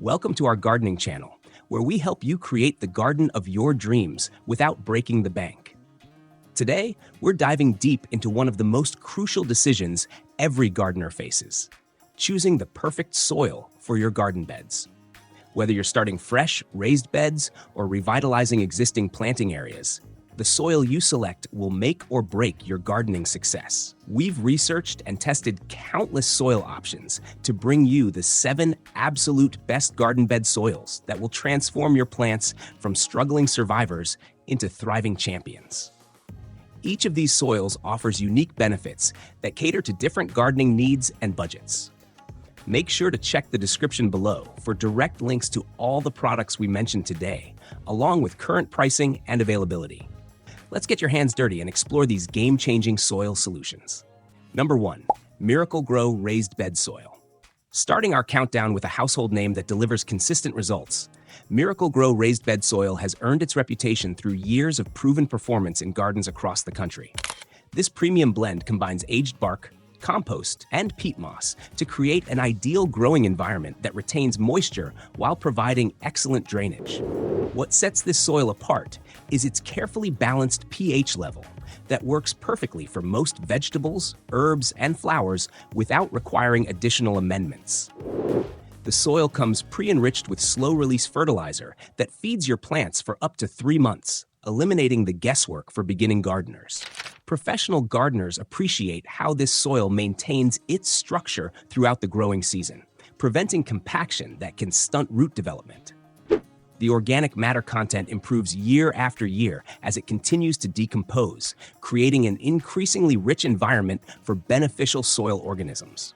Welcome to our gardening channel, where we help you create the garden of your dreams without breaking the bank. Today, we're diving deep into one of the most crucial decisions every gardener faces: choosing the perfect soil for your garden beds. Whether you're starting fresh, raised beds or revitalizing existing planting areas, the soil you select will make or break your gardening success. We've researched and tested countless soil options to bring you the 7 absolute best garden bed soils that will transform your plants from struggling survivors into thriving champions. Each of these soils offers unique benefits that cater to different gardening needs and budgets. Make sure to check the description below for direct links to all the products we mentioned today, along with current pricing and availability. Let's get your hands dirty and explore these game-changing soil solutions. Number 1. Miracle-Gro Raised Bed Soil. Starting our countdown with a household name that delivers consistent results, Miracle-Gro Raised Bed Soil has earned its reputation through years of proven performance in gardens across the country. This premium blend combines aged bark, compost, and peat moss to create an ideal growing environment that retains moisture while providing excellent drainage. What sets this soil apart is its carefully balanced pH level that works perfectly for most vegetables, herbs, and flowers without requiring additional amendments. The soil comes pre-enriched with slow-release fertilizer that feeds your plants for up to 3 months, eliminating the guesswork for beginning gardeners. Professional gardeners appreciate how this soil maintains its structure throughout the growing season, preventing compaction that can stunt root development. The organic matter content improves year after year as it continues to decompose, creating an increasingly rich environment for beneficial soil organisms.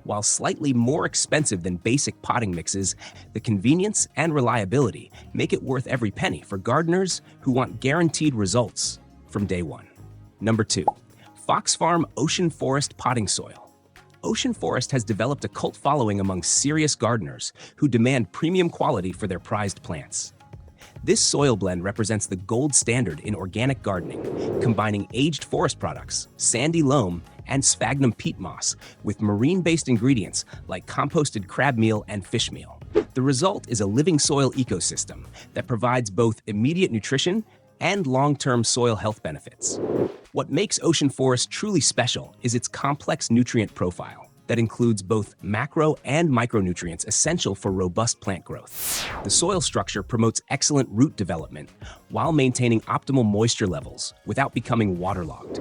While slightly more expensive than basic potting mixes, the convenience and reliability make it worth every penny for gardeners who want guaranteed results from day one. Number 2. FoxFarm Ocean Forest Potting Soil. Ocean Forest has developed a cult following among serious gardeners who demand premium quality for their prized plants. This soil blend represents the gold standard in organic gardening, combining aged forest products, sandy loam, and sphagnum peat moss with marine-based ingredients like composted crab meal and fish meal. The result is a living soil ecosystem that provides both immediate nutrition and long-term soil health benefits. What makes Ocean Forest truly special is its complex nutrient profile that includes both macro and micronutrients essential for robust plant growth. The soil structure promotes excellent root development while maintaining optimal moisture levels without becoming waterlogged.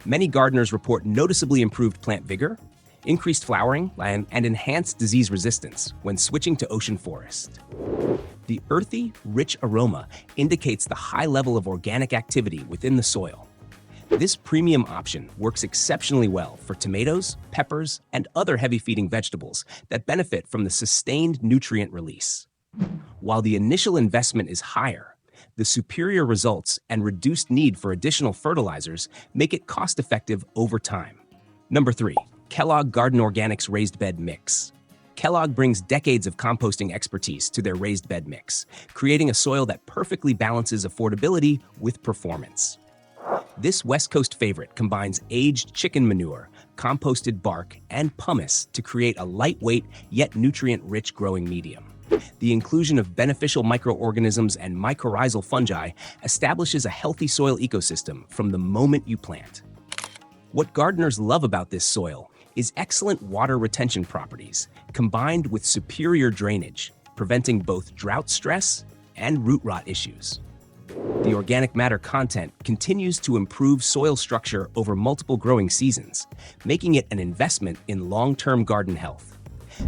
Many gardeners report noticeably improved plant vigor, increased flowering, and enhanced disease resistance when switching to Ocean Forest. The earthy, rich aroma indicates the high level of organic activity within the soil. This premium option works exceptionally well for tomatoes, peppers, and other heavy-feeding vegetables that benefit from the sustained nutrient release. While the initial investment is higher, the superior results and reduced need for additional fertilizers make it cost-effective over time. Number 3. Kellogg Garden Organics Raised Bed Mix. Kellogg brings decades of composting expertise to their raised bed mix, creating a soil that perfectly balances affordability with performance. This West Coast favorite combines aged chicken manure, composted bark, and pumice to create a lightweight yet nutrient-rich growing medium. The inclusion of beneficial microorganisms and mycorrhizal fungi establishes a healthy soil ecosystem from the moment you plant. What gardeners love about this soil is excellent water retention properties combined with superior drainage, preventing both drought stress and root rot issues. The organic matter content continues to improve soil structure over multiple growing seasons, making it an investment in long-term garden health.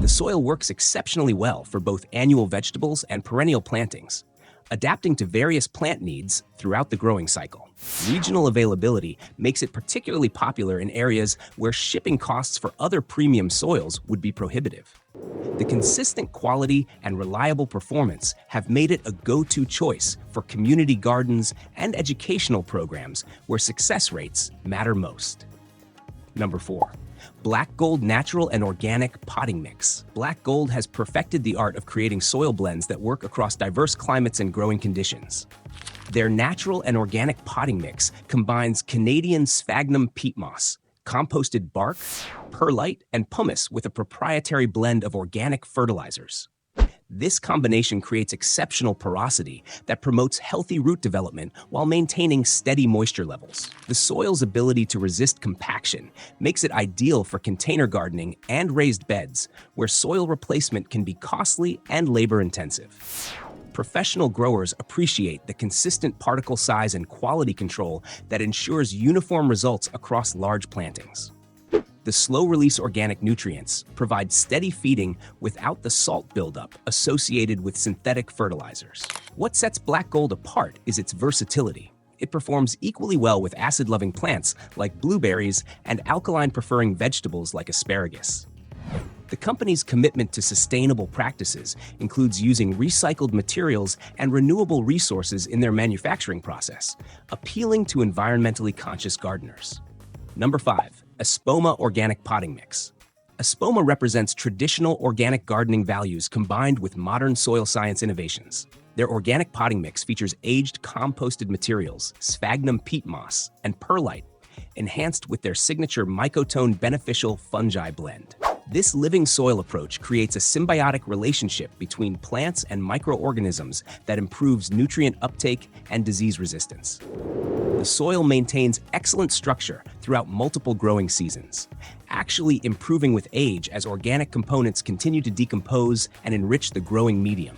The soil works exceptionally well for both annual vegetables and perennial plantings, adapting to various plant needs throughout the growing cycle. Regional availability makes it particularly popular in areas where shipping costs for other premium soils would be prohibitive. The consistent quality and reliable performance have made it a go-to choice for community gardens and educational programs where success rates matter most. Number 4. Black Gold Natural and Organic Potting Mix. Black Gold has perfected the art of creating soil blends that work across diverse climates and growing conditions. Their natural and organic potting mix combines Canadian sphagnum peat moss, composted bark, perlite, and pumice with a proprietary blend of organic fertilizers. This combination creates exceptional porosity that promotes healthy root development while maintaining steady moisture levels. The soil's ability to resist compaction makes it ideal for container gardening and raised beds, where soil replacement can be costly and labor-intensive. Professional growers appreciate the consistent particle size and quality control that ensures uniform results across large plantings. The slow-release organic nutrients provide steady feeding without the salt buildup associated with synthetic fertilizers. What sets Black Gold apart is its versatility. It performs equally well with acid-loving plants like blueberries and alkaline-preferring vegetables like asparagus. The company's commitment to sustainable practices includes using recycled materials and renewable resources in their manufacturing process, appealing to environmentally conscious gardeners. Number 5. Espoma Organic Potting Mix. Espoma represents traditional organic gardening values combined with modern soil science innovations. Their organic potting mix features aged composted materials, sphagnum peat moss, and perlite, enhanced with their signature mycotone beneficial fungi blend. This living soil approach creates a symbiotic relationship between plants and microorganisms that improves nutrient uptake and disease resistance. The soil maintains excellent structure throughout multiple growing seasons, actually improving with age as organic components continue to decompose and enrich the growing medium.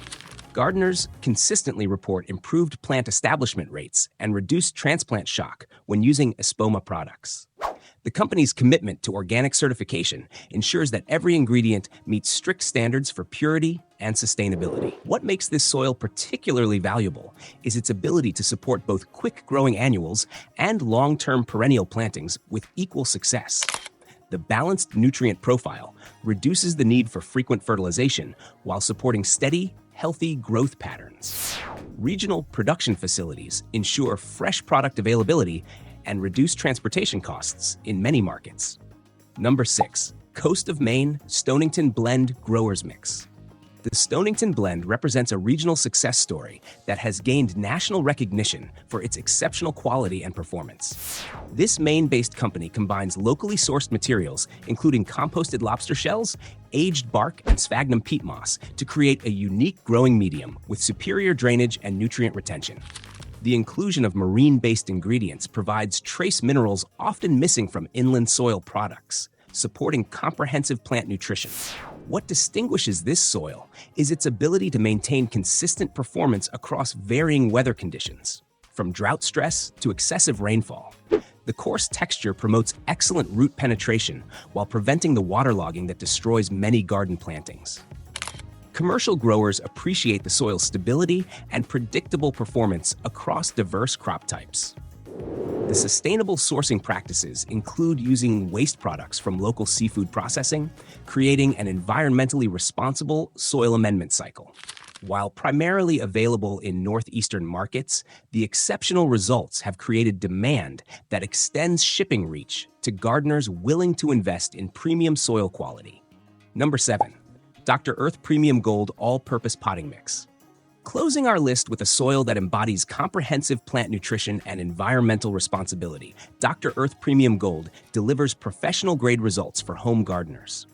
Gardeners consistently report improved plant establishment rates and reduced transplant shock when using Espoma products. The company's commitment to organic certification ensures that every ingredient meets strict standards for purity and sustainability. What makes this soil particularly valuable is its ability to support both quick-growing annuals and long-term perennial plantings with equal success. The balanced nutrient profile reduces the need for frequent fertilization while supporting steady, healthy growth patterns. Regional production facilities ensure fresh product availability and reduce transportation costs in many markets. Number 6. Coast of Maine Stonington Blend Growers Mix. The Stonington blend represents a regional success story that has gained national recognition for its exceptional quality and performance. This Maine-based company combines locally sourced materials, including composted lobster shells, aged bark, and sphagnum peat moss, to create a unique growing medium with superior drainage and nutrient retention. The inclusion of marine-based ingredients provides trace minerals often missing from inland soil products, supporting comprehensive plant nutrition. What distinguishes this soil is its ability to maintain consistent performance across varying weather conditions, from drought stress to excessive rainfall. The coarse texture promotes excellent root penetration while preventing the waterlogging that destroys many garden plantings. Commercial growers appreciate the soil's stability and predictable performance across diverse crop types. The sustainable sourcing practices include using waste products from local seafood processing, creating an environmentally responsible soil amendment cycle. While primarily available in northeastern markets, the exceptional results have created demand that extends shipping reach to gardeners willing to invest in premium soil quality. Number 7. Dr. Earth Premium Gold All-Purpose Potting Mix. Closing our list with a soil that embodies comprehensive plant nutrition and environmental responsibility, Dr. Earth Premium Gold delivers professional-grade results for home gardeners.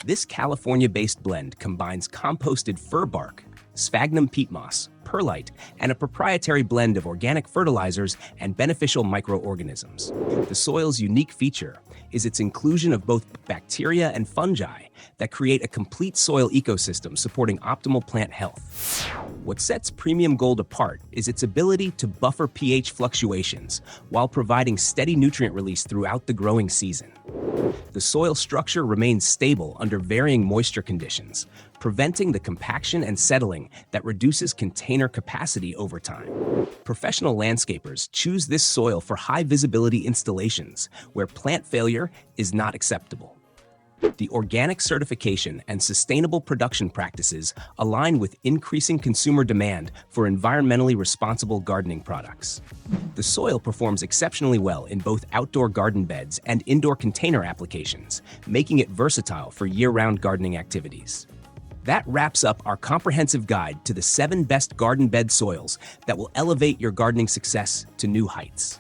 This California-based blend combines composted fir bark, sphagnum peat moss, perlite, and a proprietary blend of organic fertilizers and beneficial microorganisms. The soil's unique feature is its inclusion of both bacteria and fungi that create a complete soil ecosystem supporting optimal plant health. What sets Premium Gold apart is its ability to buffer pH fluctuations while providing steady nutrient release throughout the growing season. The soil structure remains stable under varying moisture conditions, preventing the compaction and settling that reduces container capacity over time. Professional landscapers choose this soil for high-visibility installations where plant failure is not acceptable. The organic certification and sustainable production practices align with increasing consumer demand for environmentally responsible gardening products. The soil performs exceptionally well in both outdoor garden beds and indoor container applications, making it versatile for year-round gardening activities. That wraps up our comprehensive guide to the 7 best garden bed soils that will elevate your gardening success to new heights.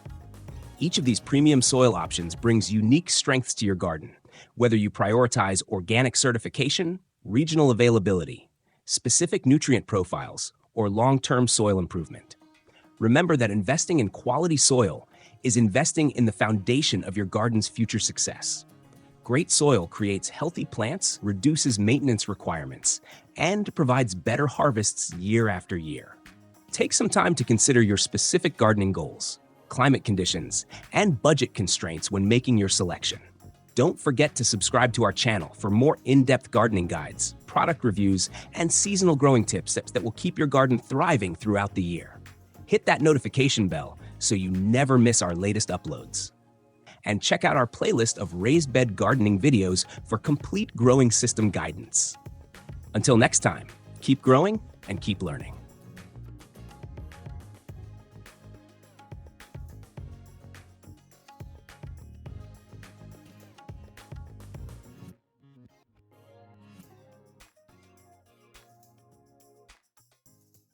Each of these premium soil options brings unique strengths to your garden, whether you prioritize organic certification, regional availability, specific nutrient profiles, or long-term soil improvement. Remember that investing in quality soil is investing in the foundation of your garden's future success. Great soil creates healthy plants, reduces maintenance requirements, and provides better harvests year after year. Take some time to consider your specific gardening goals, climate conditions, and budget constraints when making your selection. Don't forget to subscribe to our channel for more in-depth gardening guides, product reviews, and seasonal growing tips that will keep your garden thriving throughout the year. Hit that notification bell so you never miss our latest uploads. And check out our playlist of raised bed gardening videos for complete growing system guidance. Until next time, keep growing and keep learning.